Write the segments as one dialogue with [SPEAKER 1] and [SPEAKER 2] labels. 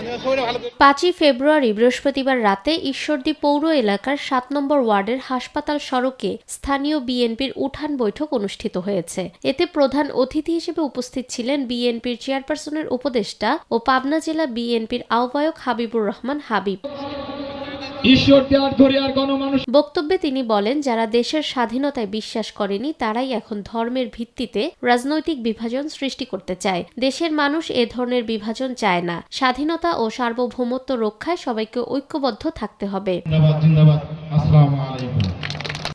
[SPEAKER 1] 5ই ফেব্রুয়ারি বৃহস্পতিবার রাতে ঈশ্বরদী পৌর এলাকার 7 নম্বর ওয়ার্ডের হাসপাতাল সড়কে স্থানীয় বিএনপির উঠান বৈঠক অনুষ্ঠিত হয়েছে। এতে প্রধান অতিথি হিসেবে উপস্থিত ছিলেন বিএনপির চেয়ারপারসনের উপদেষ্টা ও পাবনা জেলা বিএনপির আহ্বায়ক হাবিবুর রহমান হাবিব। বক্তব্যে তিনি বলেন, যারা দেশের স্বাধীনতায় বিশ্বাস করেনি তারাই এখন ধর্মের ভিত্তিতে রাজনৈতিক বিভাজন সৃষ্টি করতে চায়। দেশের মানুষ এ ধরনের বিভাজন চায় না। স্বাধীনতা ও সার্বভৌমত্ব রক্ষায় সবাইকে ঐক্যবদ্ধ থাকতে হবে।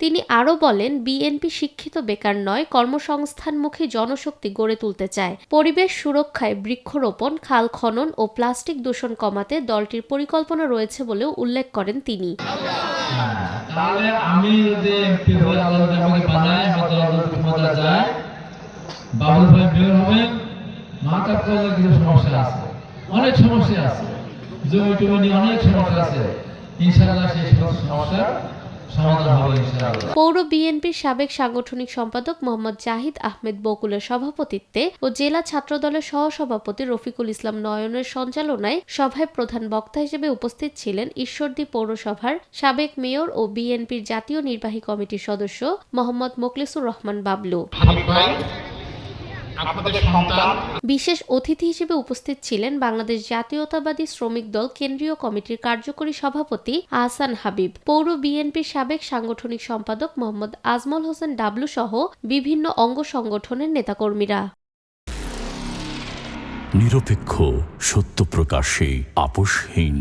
[SPEAKER 1] তিনি আরও বলেন, বিএনপি শিক্ষিত বেকার নয়, কর্মসংস্থানমুখী জনশক্তি গড়ে তুলতে চায়। পরিবেশ সুরক্ষায় বৃক্ষরোপণ, খাল খনন ও প্লাস্টিক দূষণ কমাতে দলটির পরিকল্পনা রয়েছে বলেও উল্লেখ করেন তিনি।
[SPEAKER 2] অনেক সমস্যা আছে, অনেক সমস্যা আছে, ইনশাআল্লাহ সেই সমস্যা
[SPEAKER 1] পৌর বিএনপির সাবেক সাংগঠনিক সম্পাদক মোহাম্মদ জাহিদ আহমেদ বকুলের সভাপতিত্বে ও জেলা ছাত্রদলের সহসভাপতি রফিকুল ইসলাম নয়নের সঞ্চালনায় সভায় প্রধান বক্তা হিসেবে উপস্থিত ছিলেন ঈশ্বরদী পৌরসভার সাবেক মেয়র ও বিএনপির জাতীয় নির্বাহী কমিটির সদস্য মোহাম্মদ মোখলেসুর রহমান বাবলু। বিশেষ অতিথি হিসেবে উপস্থিত ছিলেন বাংলাদেশ জাতীয়তাবাদী শ্রমিক দল কেন্দ্রীয় কমিটির কার্যকরী সভাপতি আহসান হাবিব, পৌর বিএনপির সাবেক সাংগঠনিক সম্পাদক মোহাম্মদ আজমল হোসেন ডাবলু সহ বিভিন্ন অঙ্গ সংগঠনের নেতাকর্মীরা।
[SPEAKER 3] নিরপেক্ষ, সত্য প্রকাশে আপোষহীন।